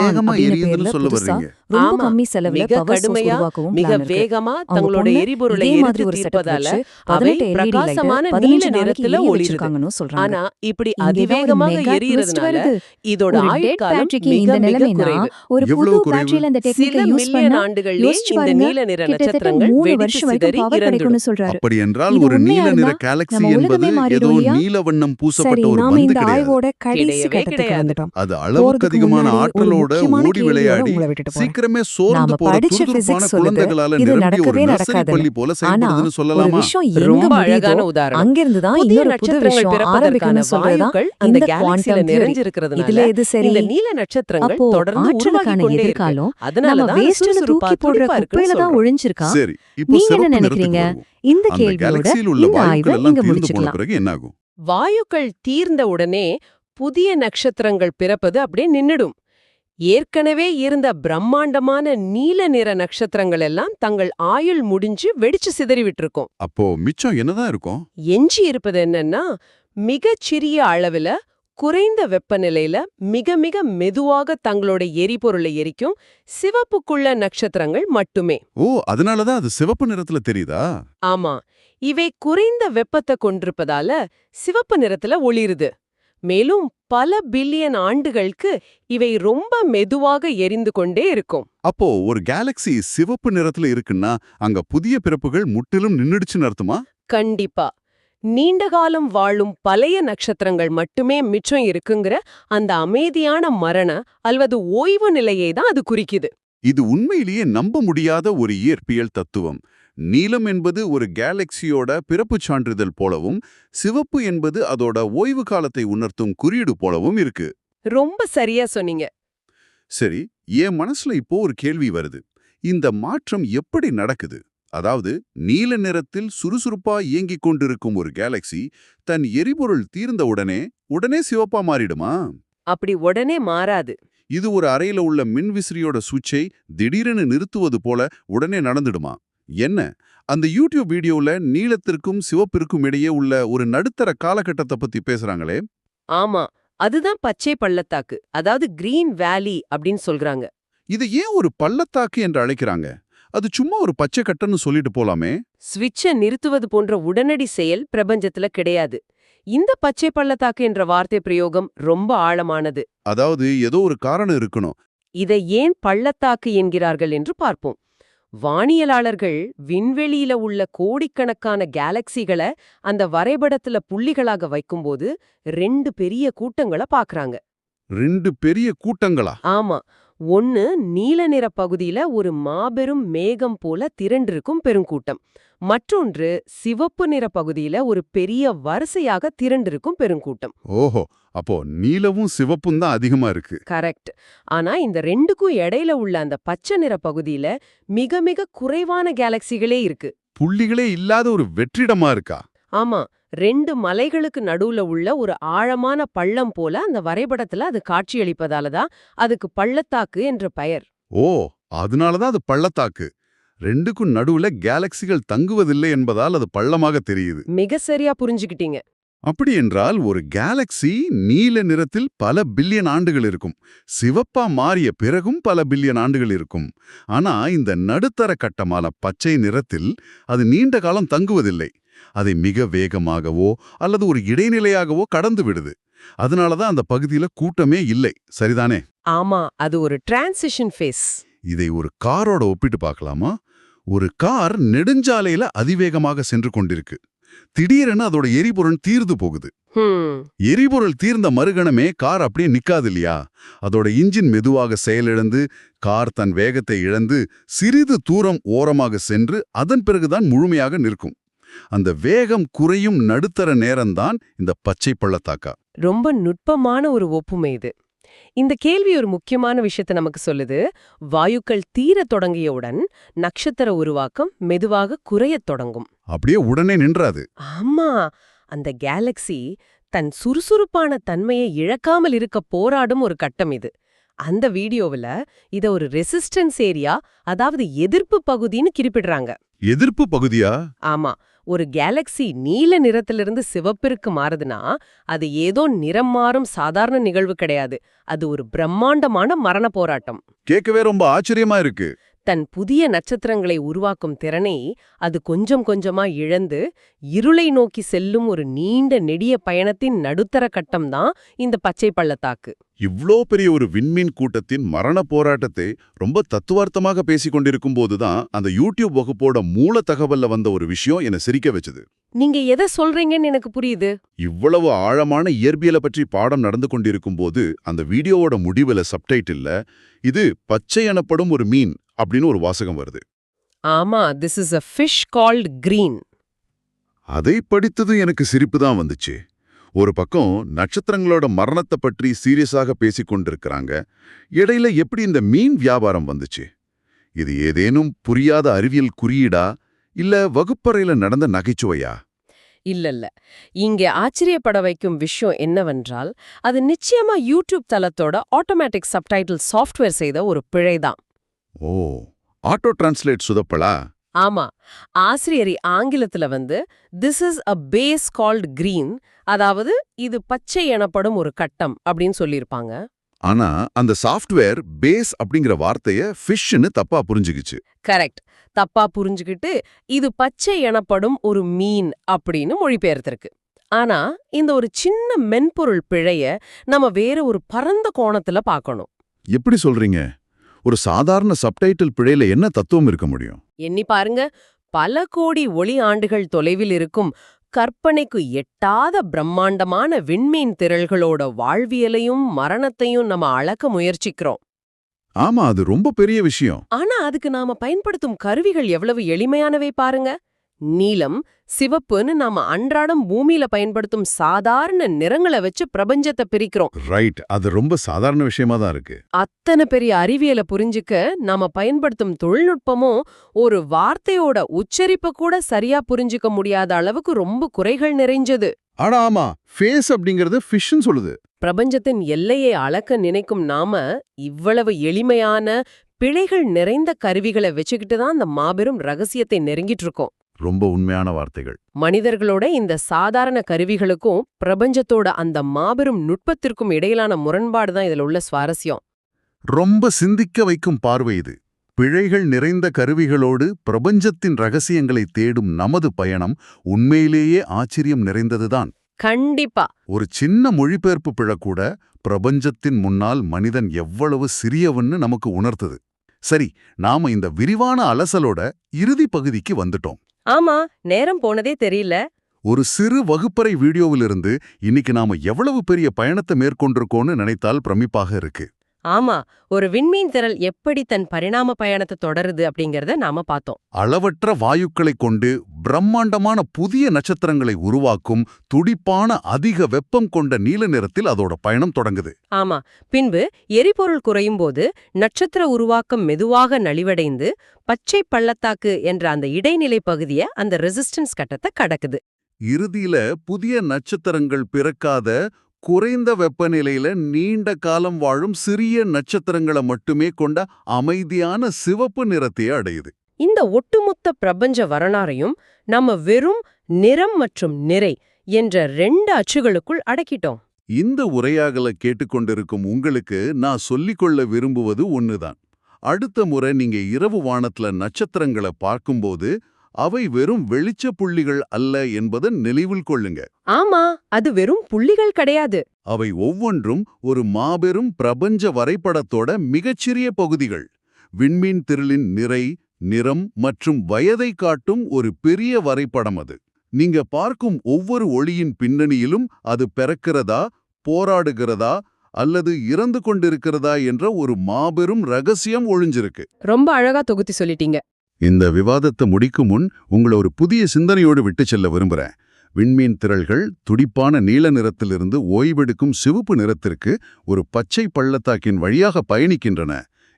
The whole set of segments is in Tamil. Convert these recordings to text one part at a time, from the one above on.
மான் வேகமா அப்படின்னு எரியுதுன்னு பேர்ல சொல்ல புதுசா வர்றீங்க ரொம்ப ஆமா. கம்மி செலவுல மிக பவர் சோர்ஸ் கடுமையா, உருவாக்கவும் மிக plan இருக்கு. வேகமா அவங்க தங்களோட பொண்ணு எரிபொருளை இதே மாதிரி எரித்து ஒரு செட்டப் தீர்ப்பதால வச்சு அவை 18 LED லைட் பிரகாசமான 15 நீல நாளைக்கு நிறத்துல எரிய ஒளிருது. வச்சிருக்காங்கன்னு சொல்றாங்க. ஆனா இப்படி இங்கதான் ஒரு அதிவேகமாக மெகா ட்விஸ்ட் எரியறதுனால வருது. இதோட ஒரு டெட் ஆயுட்காலம் பேட்டரிக்கு மிக இந்த மிக நிலைமைனா குறைவு. ஒரு எவ்வளவு புது குறைவு? பேட்டரியில இந்த சில டெக்னிக்கை யூஸ் மில்லியன் பண்ணா ஆண்டுகளிலே யோசிச்சு இந்த பாருங்க, நீல நிற கிட்டத்தட்ட நட்சத்திரங்கள் 3 வெடித்து வருஷம் வரைக்கும் சிதறி பவர் இறந்துடும். கிடைக்கும்னு சொல்றாரு. அப்படி என்றால் இது ஒரு உண்மையா நீல நிற இருந்தா கேலக்ஸி நம்ம என்பது உலகமே ஏதோ மாறிடும். நீல வண்ணம் பூசப்பட்ட சரி, ஒரு நாம பந்து இந்த கிடையாது. ஆய்வோட கடைசி கிடையவே கட்டத்துக்கு கிடையாது. வந்துட்டோம். அது அளவுக்கு போறதுக்கு அதிகமான முன்னாடி ஒரு ஆற்றலோட முக்கியமான ஓடி கேள்வியோட விளையாடி உங்களை விட்டுட்டு போறேன். சீக்கிரமே சோர்ந்து நாம போற படிச்ச துருதுருப்பான physics சொல்லுது, குழந்தைகளால இது நிரம்பிய ஒரு நடக்கவே நர்சரி நடக்காதுன்னு. பள்ளி போல ஆனா செயல்படுதுன்னு ஒரு சொல்லலாமா? விஷயம் எங்க ரொம்ப முடியுதோ அழகான உதாரணம். அங்கிருந்து தான் புதிய இன்னொரு புது நட்சத்திரங்கள் விஷயம் பிறப்பதற்கான ஆரம்பிக்கும்னு சொல்றதுதான் வாயுக்கள் அந்த இந்த கேலக்சில குவாண்டம் தியரி. நிறைஞ்சிருக்கிறதுனால இதுல எது சரி? இந்த நீல நட்சத்திரங்கள் அப்போ தொடர்ந்து உருவாகி ஆற்றலுக்கான கொண்டே இருக்கு. எதிர்காலம் அதனால நம்ம தான் அது வேஸ்ட்னு சுறுசுறுப்பா தூக்கி போடுற துடிப்பா இருக்குன்னு குப்பையில தான் சொல்றோம். ஒழிஞ்சிருக்கா? சரி, இப்போ நீங்க என்ன சிறப்பு நினைக்கிறீங்க? நிறத்துக்கு வருவோம். இந்த அந்த கேள்வியோட கேலக்சியில் உள்ள இந்த வாயுக்கள் ஆய்வை எல்லாம் இங்க தீர்ந்து போன முடிச்சுக்கலாம். பிறகு என்ன ஆகும்? வாயுக்கள் தீர்ந்த உடனே புதிய நட்சத்திரங்கள் பிறப்பது அப்படியே நின்னுடும். ஏற்கனவே இருந்த பிரம்மாண்டமான நீல நிற நட்சத்திரங்கள் எல்லாம் தங்கள் ஆயுள் முடிஞ்சு வெடிச்சு சிதறி விட்டிருக்கும். அப்போ மிச்சம் என்னதான் இருக்கும்? எஞ்சி இருப்பது என்னன்னா, மிகச் சிறிய அளவுல குறைந்த வெப்பநிலையில மிக மிக மெதுவாக தங்களோட எரிபொருளை எரிக்கும் சிவப்புக்குள்ள நட்சத்திரங்கள் மட்டுமே. ஓ, அதனாலதான் அது சிவப்பு நிறத்துல தெரியுதா? ஆமா, இவை குறைந்த வெப்பத்தை கொண்டிருப்பதால சிவப்பு நிறத்துல ஒளிருது. மேலும் பல பில்லியன் ஆண்டுகளுக்கு இவை ரொம்ப மெதுவாக எரிந்து கொண்டே இருக்கும். அப்போ ஒரு கேலக்சி சிவப்பு நிறத்துல இருக்குன்னா அங்க புதிய பிறப்புகள் முற்றிலும் நின்னுடுச்சுன்னு அர்த்தமா? கண்டிப்பா. நீண்ட காலம் வாழும் பழைய நட்சத்திரங்கள் மட்டுமே மிச்சம் இருக்குங்கிற அந்த அமைதியான மரண அல்லது ஓய்வு நிலையை தான் அது குறிக்குது. இது உண்மையிலேயே நம்ப முடியாத ஒரு இயற்பியல் தத்துவம். நீலம் என்பது ஒரு கேலக்சியோட பிறப்புச் சான்றிதழ் போலவும், சிவப்பு என்பது அதோட ஓய்வு காலத்தை உணர்த்தும் குறியீடு போலவும் இருக்கு. ரொம்ப சரியா சொன்னீங்க. சரி, என் மனசுல இப்போ ஒரு கேள்வி வருது. இந்த மாற்றம் எப்படி நடக்குது? அதாவது நீல நிறத்தில் சுறுசுறுப்பா இயங்கிக் கொண்டிருக்கும் ஒரு கேலக்சி தன் எரிபொருள் தீர்ந்த உடனே சிவப்பா மாறிடுமா? அப்படி உடனே மாறாது. இது ஒரு அறையில உள்ள மின்விசிறியோட சுவிட்சை திடீரென நிறுத்துவது போல உடனே நடந்துடுமா? என்ன, அந்த யூடியூப் வீடியோல நீலத்திற்கும் சிவப்பிற்கும் இடையே உள்ள ஒரு நடுத்தர காலகட்டத்தை பத்தி பேசுறாங்களே. ஆமா, அதுதான் பச்சை பள்ளத்தாக்கு, அதாவது கிரீன் வேலி அப்படின்னு சொல்றாங்க. இது ஏன் ஒரு பள்ளத்தாக்கு என்று அழைக்கிறாங்க? அது சும்மா ஒரு பச்சை கட்டன்னு சொல்லிட்டு போலாமே. ஸ்விட்சை நிறுத்துவது போன்ற உடனடி செயல் பிரபஞ்சத்துல கிடையாது. இந்த பச்சை பள்ளத்தாக்கு என்ற வார்த்தை பிரயோகம் ரொம்ப ஆழமானது. அதாவது ஏதோ ஒரு காரணம் இருக்கணும். இதை ஏன் பள்ளத்தாக்கு என்கிறார்கள் என்று பார்ப்போம். வானியலாளர்கள் விண்வெளியில உள்ள கோடிக்கணக்கான கேலக்சிகளை அந்த வரைபடத்துல புள்ளிகளாக வைக்கும்போது 2 பெரிய கூட்டங்களை பாக்குறாங்க. 2 பெரிய கூட்டங்களா? ஆமா, ஒன்னு நீல நிற பகுதியில ஒரு மாபெரும் மேகம் போல திரண்டிருக்கும் பெருங்கூட்டம். மற்றொன்று சிவப்பு நிற பகுதியில ஒரு பெரிய வரிசையாக திரண்டிருக்கும் பெருங்கூட்டம். ஓஹோ, அப்போ நீலவும் சிவப்பும் தான் அதிகமா இருக்கு. கரெக்ட். ஆனா இந்த 2க்கும் இடையில உள்ள அந்த பச்சை நிற பகுதியில மிக மிக குறைவான கேலக்சிகளே இருக்கு. புள்ளிகளே இல்லாத ஒரு வெற்றிடமா இருக்கா? ஆமா, 2 மலைகளுக்கு நடுவுல உள்ள ஒரு ஆழமான பள்ளம் போல அந்த வரைபடத்துல அது காட்சியளிப்பதால தான் அதுக்கு பள்ளத்தாக்கு என்ற பெயர். ஓ, அதனாலதான் அது பள்ளத்தாக்கு. 2க்கும் நடுவுல கேலக்சிகள் தங்குவதில்லை என்பதால் அது பள்ளமாக தெரியுது. மிக சரியா புரிஞ்சுக்கிட்டீங்க. அப்படி என்றால் ஒரு கேலக்சி நீல நிறத்தில் பல பில்லியன் ஆண்டுகள் இருக்கும். சிவப்பா மாறிய பிறகும் பல பில்லியன் ஆண்டுகள் இருக்கும். ஆனா இந்த நடுத்தர கட்டமான பச்சை நிறத்தில் அது நீண்ட காலம் தங்குவதில்லை. அதை மிக வேகமாகவோ அல்லது ஒரு இடைநிலையாகவோ கடந்து விடுது. அதனாலதான் அந்த பகுதியில கூட்டமே இல்லை. சரிதானே? ஆமா, அது ஒரு டிரான்சிஷன் ஃபேஸ். இதை ஒரு காரோட ஒப்பிட்டு பார்க்கலாமா? ஒரு கார் நெடுஞ்சாலையில அதிவேகமாக சென்று கொண்டிருக்கு. திடீரென அதோட எரிபொருள் தீர்ந்து போகுது. எரிபொருள் தீர்ந்த மறுகணமே கார் அப்படியே நிக்காது இல்லையா? அதோட இன்ஜின் மெதுவாக செயலிழந்து கார் தன் வேகத்தை இழந்து சிறிது தூரம் ஓரமாக சென்று அதன் பிறகுதான் முழுமையாக நிற்கும். அந்த வேகம் குறையும் நடுத்தர நேரம்தான் இந்த பச்சை பள்ளத்தாக்கா. ரொம்ப நுட்பமான ஒரு ஒப்புமை இது. இந்த கேள்வி ஒரு முக்கியமான விஷயத்தை நமக்கு சொல்லுது. வாயுக்கள் தீரத் தொடங்கியவுடன் நட்சத்திர உருவாக்கம் மெதுவாக குறையத் தொடங்கும். அப்படியே உடனே நின்றாது. ஆமா, அந்த கேலக்சி தன் சுறுசுறுப்பான தன்மையை இழக்காமல் இருக்க போராடும் ஒரு கட்டம் இது. அந்த வீடியோவுல இத ஒரு ரெசிஸ்டன்ஸ் ஏரியா, அதாவது எதிர்ப்பு பகுதின்னு குறிப்பிடுறாங்க. எதிர்ப்பு பகுதியா? ஆமா, ஒரு கேலக்சி நீல நிறத்திலிருந்து சிவப்பிற்கு மாறுதுன்னா அது ஏதோ நிறம் மாறும் சாதாரண நிகழ்வு கிடையாது. அது ஒரு பிரம்மாண்டமான மரண போராட்டம். கேட்கவே ரொம்ப ஆச்சரியமா இருக்கு. தன் புதிய நட்சத்திரங்களை உருவாக்கும் திறனை அது கொஞ்சம் கொஞ்சமா இழந்து இருளை நோக்கி செல்லும் ஒரு நீண்ட நெடிய பயணத்தின் நடுத்தர கட்டம்தான் இந்த பச்சை பள்ளத்தாக்கு. இவ்ளோ பெரிய ஒரு விண்மீன் கூட்டத்தின் மரண போராட்டத்தை ரொம்ப தத்துவார்த்தமாக பேசிக் கொண்டிருக்கும் போதுதான் அந்த யூடியூப் வகுப்போட மூல தகவல்ல வந்த ஒரு விஷயம் என்னை சிரிக்க வச்சது. நீங்க எதை சொல்றீங்கன்னு எனக்கு புரியுது. இவ்வளவு ஆழமான இயற்பியலை பற்றி பாடம் நடந்து கொண்டிருக்கும் போது அந்த வீடியோவோட முடிவுல சப்டைட்டில்ல இது பச்சை எனப்படும் ஒரு மீன் அப்படின்னு ஒரு வாசகம் வருது. ஆமா, this is a fish called green. அதை படித்தது எனக்கு சிரிப்பு தான் வந்துச்சு. ஒரு பக்கம் நட்சத்திரங்களோட மரணத்தை பற்றி சீரியஸாக பேசிக் கொண்டிருக்கிறாங்க. இடையில எப்படி இந்த மீன் வியாபாரம் வந்துச்சு? இது ஏதேனும் புரியாத அறிவியல் குறியீடா இல்ல வகுப்பறையில நடந்த நகைச்சுவையா? இல்ல. இங்கே ஆச்சரியப்பட வைக்கும் விஷயம் என்னவென்றால் அது நிச்சயமா யூடியூப் தளத்தோட ஆட்டோமேட்டிக் சப்டைட்டில் சாஃப்ட்வேர் செய்த ஒரு பிழைதான். ஓ, ஆட்டோ டிரான்ஸ்லேட் சுதப்பலா? ஆமா, ஆசிரியரி ஆங்கிலத்துல this is a base called green, அதாவது இது பச்சை எனப்படும் ஒரு கட்டம் அப்படின்னு சொல்லியிருப்பாங்க. ஆனா அந்த சாஃப்ட்வேர் பேஸ் அப்படிங்கிற வார்த்தைய ஃபிஷ்னு தப்பா புரிஞ்சுக்கிச்சு. கரெக்ட். தப்பா புரிஞ்சுக்கிட்டு இது பச்சை எனப்படும் ஒரு மீன் அப்படின்னு மொழிபெயர்த்திருக்கு. ஆனா இந்த ஒரு சின்ன மென்பொருள் பிழைய நம்ம வேற ஒரு பரந்த கோணத்துல பார்க்கணும். எப்படி சொல்றீங்க? ஒரு சாதாரண சப்டைட்டில் பிழையில என்ன தத்துவம் இருக்க முடியும்? எண்ணி பாருங்க, பல கோடி ஒளி ஆண்டுகள் தொலைவில் இருக்கும் கற்பனைக்கு எட்டாத பிரம்மாண்டமான விண்மீன் திரள்களோட வாழ்வியலையும் மரணத்தையும் நம்ம அளக்க முயற்சிக்கிறோம். ஆமா, அது ரொம்ப பெரிய விஷயம். ஆனா அதுக்கு நாம பயன்படுத்தும் கருவிகள் எவ்வளவு எளிமையானவை பாருங்க. நீலம், சிவப்புன்னு நாம அன்றாடம் பூமியில பயன்படுத்தும் சாதாரண நிறங்களை வச்சு பிரபஞ்சத்தை பிரிக்கிறோம். ரைட், அது ரொம்ப சாதாரண விஷயமா தான் இருக்கு. அத்தனை பெரிய அறிவியலை புரிஞ்சுக்க நாம பயன்படுத்தும் தொழில்நுட்பமும் ஒரு வார்த்தையோட உச்சரிப்பை கூட சரியா புரிஞ்சுக்க முடியாத அளவுக்கு ரொம்ப குறைகள் நிறைஞ்சது. ஆனா ஆமா, ஃபேஸ் அப்படிங்கறது ஃபிஷ்னு சொல்லுது. பிரபஞ்சத்தின் எல்லையை அளக்க நினைக்கும் நாம இவ்வளவு எளிமையான பிழைகள் நிறைந்த கருவிகளை வச்சுக்கிட்டு தான் அந்த மாபெரும் ரகசியத்தை நெருங்கிட்டு இருக்கோம். ரொம்ப உண்மையான வார்த்தைகள். மனிதர்களோட இந்த சாதாரண கருவிகளுக்கும் பிரபஞ்சத்தோட அந்த மாபெரும் நுட்பத்திற்கும் இடையிலான முரண்பாடு தான் இதுல உள்ள சுவாரஸ்யம். ரொம்ப சிந்திக்க வைக்கும் பார்வை இது. பிழைகள் நிறைந்த கருவிகளோடு பிரபஞ்சத்தின் ரகசியங்களை தேடும் நமது பயணம் உண்மையிலேயே ஆச்சரியம் நிறைந்ததுதான். கண்டிப்பா. ஒரு சின்ன மொழிபெயர்ப்பு பிழை கூட பிரபஞ்சத்தின் முன்னால் மனிதன் எவ்வளவு சிறியவன்னு நமக்கு உணர்த்துது. சரி, நாம இந்த விரிவான அலசலோட இறுதி பகுதிக்கு வந்துட்டோம். ஆமா, நேரம் போனதே தெரியல. ஒரு சிறு வகுப்பறை வீடியோவிலிருந்து இன்னைக்கு நாம எவ்வளவு பெரிய பயணத்தை மேற்கொண்டிருக்கோம்னு நினைத்தால் பிரமிப்பாக இருக்கு. ஆமா, ஒரு விண்மீன் திரள் எப்படி தன் பரிணாம பயணத்தை தொடருது அப்படிங்கறத நாம பார்த்தோம். அளவற்ற வாயுக்களைக் கொண்டு பிரம்மாண்டமான புதிய நட்சத்திரங்களை உருவாக்கும் துடிப்பான அதிக வெப்பம் கொண்ட நீல நிறத்தில் அதோட பயணம் தொடங்குது. ஆமா, பின்பு எரிபொருள் குறையும் போது நட்சத்திர உருவாக்கம் மெதுவாக நலிவடைந்து பச்சை பள்ளத்தாக்கு என்ற அந்த இடைநிலை பகுதியை அந்த ரெசிஸ்டன்ஸ் கட்டத்தை கடக்குது. இறுதியில புதிய நட்சத்திரங்கள் பிறக்காத குறைந்த வெப்பநிலையில நீண்ட காலம் வாழும் சிறிய நட்சத்திரங்களை மட்டுமே கொண்ட அமைதியான சிவப்பு நிறத்தையே அடையுது. இந்த ஒட்டுமொத்த பிரபஞ்ச வரலாறையும் நம்ம வெறும் நிறம் மற்றும் நிறை என்ற 2 அச்சுகளுக்குள் அடக்கிட்டோம். இந்த உரையாடலை கேட்டுக்கொண்டிருக்கும் உங்களுக்கு நான் சொல்லிக்கொள்ள விரும்புவது ஒண்ணுதான். அடுத்த முறை நீங்க இரவு வானத்துல நட்சத்திரங்களை பார்க்கும்போது அவை வெறும் வெளிச்ச புள்ளிகள் அல்ல என்பதை நினைவில் கொள்ளுங்க. ஆமா, அது வெறும் புள்ளிகள் கிடையாது. அவை ஒவ்வொன்றும் ஒரு மாபெரும் பிரபஞ்ச வரைபடத்தோட மிகச்சிறிய பகுதிகள். விண்மீன் திரளின் நிறை, நிறம் மற்றும் வயதை காட்டும் ஒரு பெரிய வரைபடம் அது. நீங்க பார்க்கும் ஒவ்வொரு ஒளியின் பின்னணியிலும் அது பிறக்கிறதா, போராடுகிறதா அல்லது இறந்து கொண்டிருக்கிறதா என்ற ஒரு மாபெரும் ரகசியம் ஒளிஞ்சிருக்கு. ரொம்ப அழகா தொகுத்தி சொல்லிட்டீங்க. இந்த விவாதத்தை முடிக்கும் முன் உங்களை ஒரு புதிய சிந்தனையோடு விட்டு செல்ல விரும்புறேன். விண்மீன் திரள்கள் துடிப்பான நீல நிறத்திலிருந்து ஓய்வெடுக்கும் சிவப்பு நிறத்திற்கு ஒரு பச்சை பள்ளத்தாக்கின் வழியாக பயணிக்கின்றன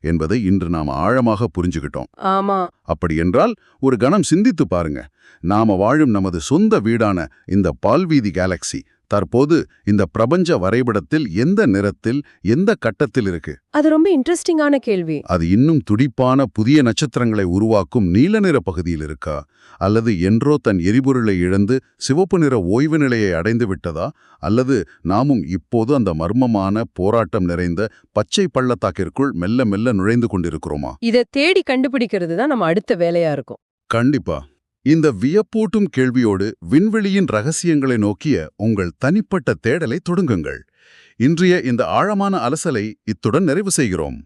என்பதை இன்று நாம் ஆழமாக புரிஞ்சுக்கிட்டோம். ஆமா. அப்படியென்றால் ஒரு கணம் சிந்தித்து பாருங்க. நாம வாழும் நமது சொந்த வீடான இந்த பால்வீதி கேலக்சி தற்போது இந்த பிரபஞ்ச வரைபடத்தில் எந்த நிறத்தில் எந்த கட்டத்தில் இருக்கு? அது ரொம்ப இன்ட்ரெஸ்டிங்கான கேள்வி. அது இன்னும் துடிப்பான புதிய நட்சத்திரங்களை உருவாக்கும் நீல நிற பகுதியில் இருக்கா, அல்லது என்றோ தன் எரிபொருளை இழந்து சிவப்பு நிற ஓய்வு நிலையை அடைந்து விட்டதா, அல்லது நாமும் இப்போது அந்த மர்மமான போராட்டம் நிறைந்த பச்சை பள்ளத்தாக்கிற்குள் மெல்ல மெல்ல நுழைந்து கொண்டிருக்கிறோமா? இதை தேடி கண்டுபிடிக்கிறது தான் நம்ம அடுத்த வேலையா இருக்கும். கண்டிப்பா. இந்த வியப்பூட்டும் கேள்வியோடு விண்வெளியின் ரகசியங்களை நோக்கிய உங்கள் தனிப்பட்ட தேடலை தொடங்குங்கள். இன்றைய இந்த ஆழமான அலசலை இத்துடன் நிறைவு செய்கிறோம்.